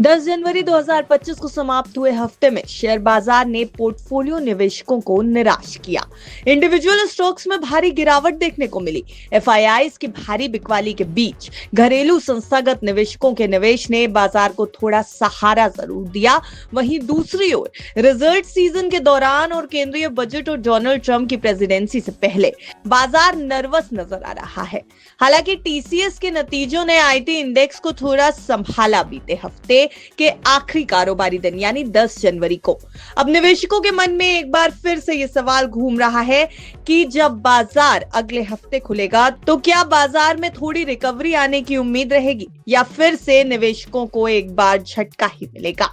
10 जनवरी 2025 को समाप्त हुए हफ्ते में शेयर बाजार ने पोर्टफोलियो निवेशकों को निराश किया। इंडिविजुअल स्टॉक्स में भारी गिरावट देखने को मिली। एफआईआईज की भारी बिकवाली के बीच घरेलू संस्थागत निवेशकों के निवेश ने बाजार को थोड़ा सहारा जरूर दिया। वहीं दूसरी ओर रिजल्ट सीजन के दौरान और केंद्रीय बजट और डोनाल्ड ट्रंप की प्रेसिडेंसी से पहले बाजार नर्वस नजर आ रहा है। हालांकि टीसीएस के नतीजों ने आईटी इंडेक्स को थोड़ा संभाला बीते हफ्ते के आखिरी कारोबारी दिन यानी 10 जनवरी को। अब निवेशकों के मन में एक बार फिर से ये सवाल घूम रहा है कि जब बाजार अगले हफ्ते खुलेगा तो क्या बाजार में थोड़ी रिकवरी आने की उम्मीद रहेगी या फिर से निवेशकों को एक बार झटका ही मिलेगा।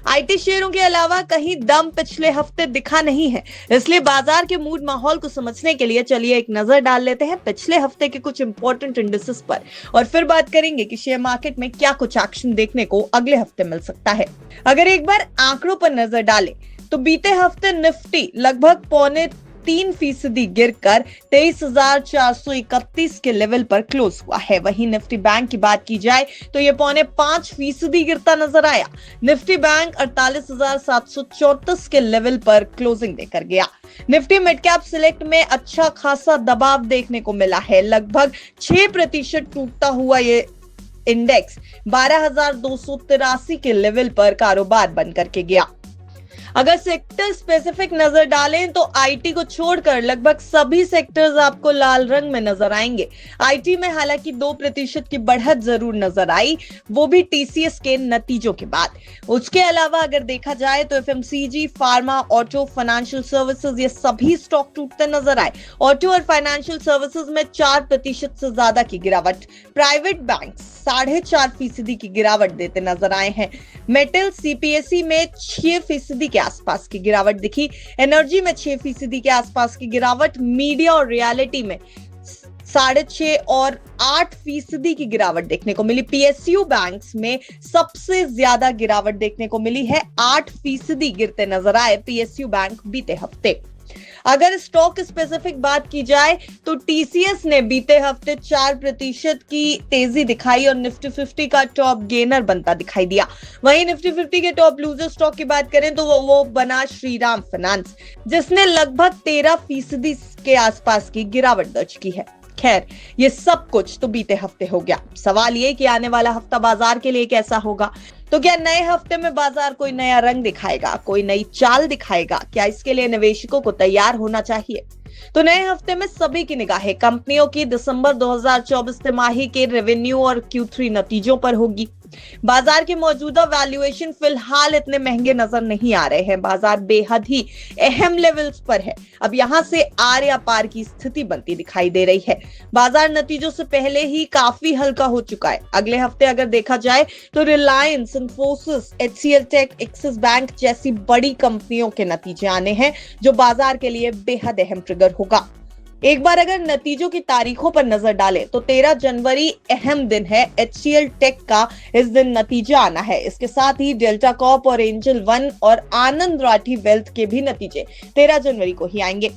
आईटी शेयरों के अलावा कहीं दम पिछले हफ्ते दिखा नहीं है, इसलिए बाजार के मूड माहौल को समझने के लिए चलिए एक नजर डाल लेते हैं पिछले हफ्ते के कुछ इंपॉर्टेंट इंडिसेस पर और फिर बात करेंगे कि शेयर मार्केट में क्या कुछ एक्शन देखने को अगले हफ्ते मिल सकता है। अगर एक बार आंकड़ों पर नजर डालें तो बीते हफ्ते निफ्टी लगभग 0.3% गिरकर 23,431 के लेवल पर क्लोज हुआ है। वहीं निफ्टी बैंक की बात की जाए तो ये 0.5% गिरता नजर आया। निफ्टी बैंक 48,734 के लेवल पर क्लोजिंग देकर गया। निफ्टी मिड कैप सिलेक्ट में अच्छा खासा दबाव देखने को मिला है। लगभग 6% टूटता हुआ ये इंडेक्स 12,283 के लेवल पर कारोबार बंद करके गया। अगर सेक्टर स्पेसिफिक नजर डालें तो आईटी को छोड़कर लगभग सभी सेक्टर्स आपको लाल रंग में नजर आएंगे। आईटी में हालांकि 2% की बढ़त जरूर नजर आई, वो भी टीसीएस के नतीजों के बाद। उसके अलावा अगर देखा जाए तो FMCG, pharma, auto, financial services ये सभी स्टॉक टूटते नजर आए। ऑटो और फाइनेंशियल सर्विसेज में 4% से ज्यादा की गिरावट। प्राइवेट बैंक 4.5% की गिरावट देते नजर आए हैं। मेटल सीपीएसई में 6% के आसपास की गिरावट दिखी। एनर्जी में 6% के आसपास की गिरावट। मीडिया और रियलिटी में 6.5 और 8% की गिरावट देखने को मिली। पीएसयू बैंक्स में सबसे ज्यादा गिरावट देखने को मिली है। 8% गिरते नजर आए पीएसयू बैंक बीते हफ्ते। अगर स्टॉक स्पेसिफिक बात की जाए तो टीसीएस ने बीते हफ्ते 4% की तेजी दिखाई और निफ्टी 50 का टॉप गेनर बनता दिखाई दिया। वहीं निफ्टी 50 के टॉप लूजर स्टॉक की बात करें तो वो बना श्रीराम फाइनेंस, जिसने लगभग 13% के आसपास की गिरावट दर्ज की है। खैर, ये सब कुछ तो बीते हफ्ते हो गया। सवाल ये कि आने वाला हफ्ता बाजार के लिए कैसा होगा। तो क्या नए हफ्ते में बाजार कोई नया रंग दिखाएगा, कोई नई चाल दिखाएगा? क्या इसके लिए निवेशकों को तैयार होना चाहिए? तो नए हफ्ते में सभी की निगाहें कंपनियों की दिसंबर 2024 तिमाही के रेवेन्यू और Q3 नतीजों पर होगी। बाजार के मौजूदा वैल्यूएशन फिलहाल इतने महंगे नजर नहीं आ रहे हैं। बाजार बेहद ही अहम लेवल्स पर है। अब यहां से आर या पार की स्थिति बनती दिखाई दे रही है। बाजार नतीजों से पहले ही काफी हल्का हो चुका है। अगले हफ्ते अगर देखा जाए तो रिलायंस, इन्फोसिस, एचसीएल टेक, एक्सिस बैंक जैसी बड़ी कंपनियों के नतीजे आने हैं जो बाजार के लिए बेहद अहम ट्रिगर होगा। एक बार अगर नतीजों की तारीखों पर नजर डालें तो 13 जनवरी अहम दिन है। एचसीएल टेक का इस दिन नतीजा आना है। इसके साथ ही डेल्टा कॉर्प और एंजल वन और आनंद राठी वेल्थ के भी नतीजे 13 जनवरी को ही आएंगे।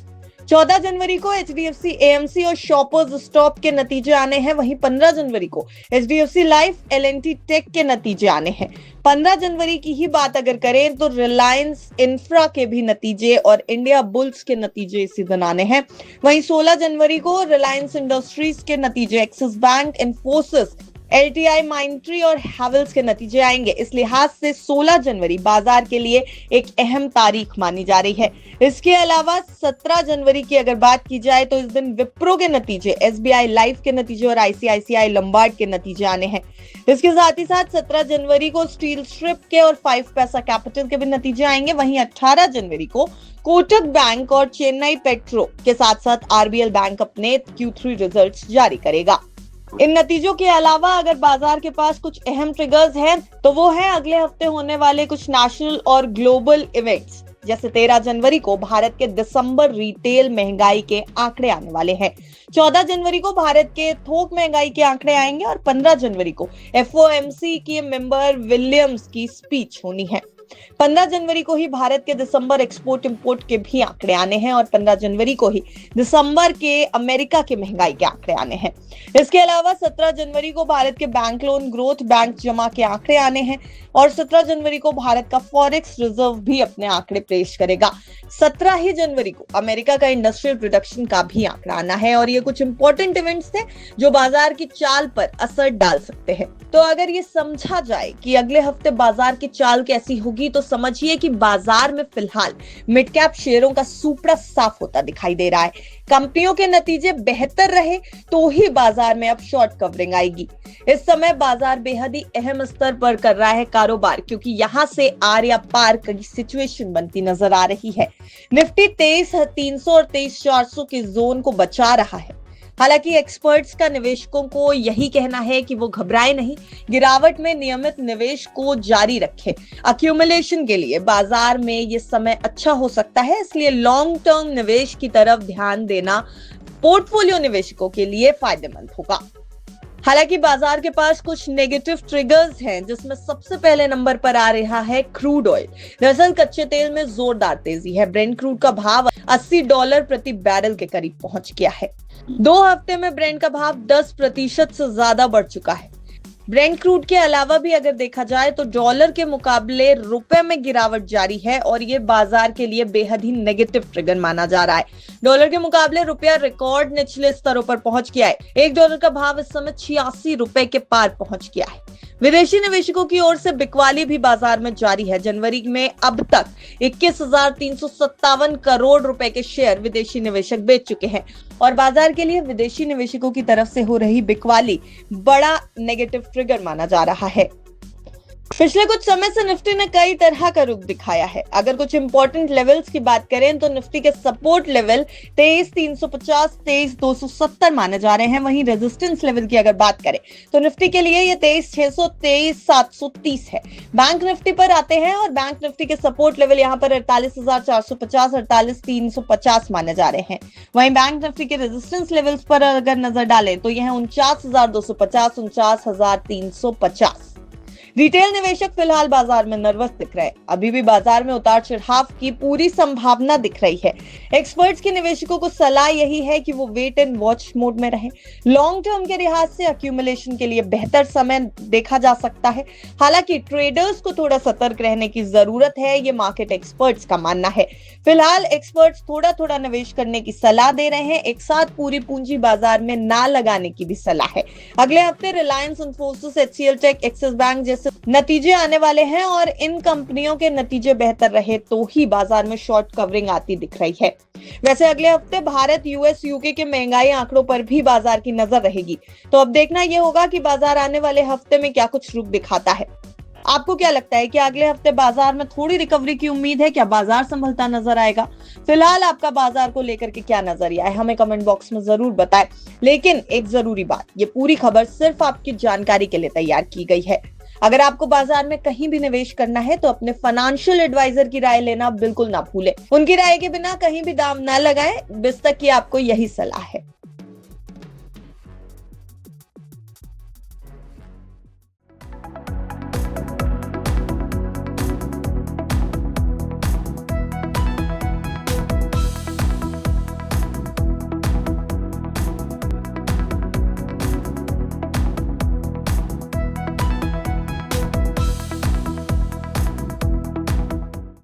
14 जनवरी को एचडीएफसी, एएमसी और शॉपर्स स्टॉप के नतीजे आने हैं। वहीं 15 जनवरी को एचडीएफसी लाइफ, एलएनटी टेक के नतीजे आने हैं। 15 जनवरी की ही बात अगर करें तो रिलायंस इंफ्रा के भी नतीजे और इंडिया बुल्स के नतीजे इसी दिन आने हैं। वहीं 16 जनवरी को रिलायंस इंडस्ट्रीज के नतीजे, एक्सिस बैंक, इन्फोसिस, एलटीआई, माइंट्री और हैवेल्स के नतीजे आएंगे। इस लिहाज से 16 जनवरी बाजार के लिए एक अहम तारीख मानी जा रही है। इसके अलावा 17 जनवरी की अगर बात की जाए तो इस दिन विप्रो के नतीजे, एसबीआई लाइफ के नतीजे और आईसीआईसीआई लंबार्ड के नतीजे आने हैं। इसके साथ ही साथ 17 जनवरी को स्टील स्ट्रिप के और 5 पैसा कैपिटल के भी नतीजे आएंगे। वहीं 18 जनवरी को कोटक बैंक और चेन्नई पेट्रो के साथ साथ आरबीएल बैंक अपने Q3 रिजल्ट्स जारी करेगा। इन नतीजों के अलावा अगर बाजार के पास कुछ अहम ट्रिगर्स हैं तो वो है अगले हफ्ते होने वाले कुछ नेशनल और ग्लोबल इवेंट्स। जैसे 13 जनवरी को भारत के दिसंबर रिटेल महंगाई के आंकड़े आने वाले हैं। 14 जनवरी को भारत के थोक महंगाई के आंकड़े आएंगे और 15 जनवरी को एफओएमसी के मेंबर विलियम्स की स्पीच होनी है। 15 जनवरी को ही भारत के दिसंबर एक्सपोर्ट इंपोर्ट के भी आंकड़े आने हैं और 15 जनवरी को ही दिसंबर के अमेरिका के महंगाई के आंकड़े आने हैं। इसके अलावा 17 जनवरी को भारत के बैंक लोन ग्रोथ, बैंक जमा के आंकड़े आने हैं और 17 जनवरी को भारत का फॉरेक्स रिजर्व भी अपने आंकड़े पेश करेगा। 17 ही जनवरी को अमेरिका का इंडस्ट्रियल प्रोडक्शन का भी आंकड़ा आना है और ये कुछ इंपॉर्टेंट इवेंट्स थे जो बाजार की चाल पर असर डाल सकते हैं। तो अगर ये समझा जाए कि अगले हफ्ते बाजार की चाल कैसी होगी तो समझिए कि बाजार में फिलहाल मिड कैप शेयरों का सुपड़ा साफ होता दिखाई दे रहा है। कंपनियों के नतीजे बेहतर रहे तो ही बाजार में अब शॉर्ट कवरिंग आएगी। इस समय बाजार बेहद ही अहम स्तर पर कर रहा है कारोबार, क्योंकि यहां से आर या पार की सिचुएशन बनती नजर आ रही है। निफ्टी 23,300 और 23,400 के जोन को बचा रहा है। हालांकि एक्सपर्ट्स का निवेशकों को यही कहना है कि वो घबराए नहीं, गिरावट में नियमित निवेश को जारी रखें। अक्यूमुलेशन के लिए बाजार में ये समय अच्छा हो सकता है, इसलिए लॉन्ग टर्म निवेश की तरफ ध्यान देना पोर्टफोलियो निवेशकों के लिए फायदेमंद होगा। हालांकि बाजार के पास कुछ नेगेटिव ट्रिगर्स हैं, जिसमें सबसे पहले नंबर पर आ रहा है क्रूड ऑयल। दरअसल कच्चे तेल में जोरदार तेजी है। ब्रेंट क्रूड का भाव $80 प्रति बैरल के करीब पहुंच गया है। 2 हफ्ते में ब्रेंट का भाव 10% से ज्यादा बढ़ चुका है। ब्रेंट क्रूड के अलावा भी अगर देखा जाए तो डॉलर के मुकाबले रुपए में गिरावट जारी है और ये बाजार के लिए बेहद ही नेगेटिव ट्रिगर माना जा रहा है। डॉलर के मुकाबले रुपया रिकॉर्ड निचले स्तरों पर पहुंच गया है। $1 का भाव इस समय $86 के पार पहुंच गया है। विदेशी निवेशकों की ओर से बिकवाली भी बाजार में जारी है। जनवरी में अब तक 21,357 करोड़ रुपए के शेयर विदेशी निवेशक बेच चुके हैं और बाजार के लिए विदेशी निवेशकों की तरफ से हो रही बिकवाली बड़ा नेगेटिव ट्रिगर माना जा रहा है। पिछले कुछ समय से निफ्टी ने कई तरह का रुख दिखाया है। अगर कुछ इंपॉर्टेंट लेवल्स की बात करें तो निफ्टी के सपोर्ट लेवल 23,350, 23,270 माने जा रहे हैं। वहीं रेजिस्टेंस लेवल की अगर बात करें तो निफ्टी के लिए ये 23,600, 23,730 है। बैंक निफ्टी पर आते हैं और बैंक निफ्टी के सपोर्ट लेवल यहाँ पर 48,450, 48,350 माने जा रहे हैं। वहीं बैंक निफ्टी के रेजिस्टेंस लेवल्स पर अगर नजर डालें तो यह 49,250, 49,350। रिटेल निवेशक फिलहाल बाजार में नर्वस दिख रहे हैं। अभी भी बाजार में उतार चढ़ाव की पूरी संभावना दिख रही है। एक्सपर्ट्स के निवेशकों को सलाह यही है कि वो वेट एंड वॉच मोड में रहें। लॉन्ग टर्म के लिहाज से अक्यूमुलेशन के लिए बेहतर समय देखा जा सकता है। हालांकि ट्रेडर्स को थोड़ा सतर्क रहने की जरूरत है, ये मार्केट एक्सपर्ट्स का मानना है। फिलहाल एक्सपर्ट्स थोड़ा थोड़ा निवेश करने की सलाह दे रहे हैं। एक साथ पूरी पूंजी बाजार में ना लगाने की भी सलाह है। अगले हफ्ते रिलायंस, इन्फोसिस, एचसीएल टेक, एक्सिस बैंक जैसे नतीजे आने वाले हैं और इन कंपनियों के नतीजे बेहतर रहे तो ही बाजार में शॉर्ट कवरिंग आती दिख रही है। वैसे अगले हफ्ते भारत, यूएस, यूके के महंगाई आंकड़ों पर भी बाजार की नजर रहेगी। तो अब देखना यह होगा कि बाजार आने वाले हफ्ते में क्या कुछ रुख दिखाता है। आपको क्या लगता है कि अगले हफ्ते बाजार में थोड़ी रिकवरी की उम्मीद है? क्या बाजार संभलता नजर आएगा? फिलहाल आपका बाजार को लेकर के क्या नजरिया है, हमें कमेंट बॉक्स में जरूर बताएं। लेकिन एक जरूरी बात, ये पूरी खबर सिर्फ आपकी जानकारी के लिए तैयार की गई है। अगर आपको बाजार में कहीं भी निवेश करना है तो अपने फाइनेंशियल एडवाइजर की राय लेना बिल्कुल ना भूलें। उनकी राय के बिना कहीं भी दाम ना लगाएं। बिस्तक की आपको यही सलाह है।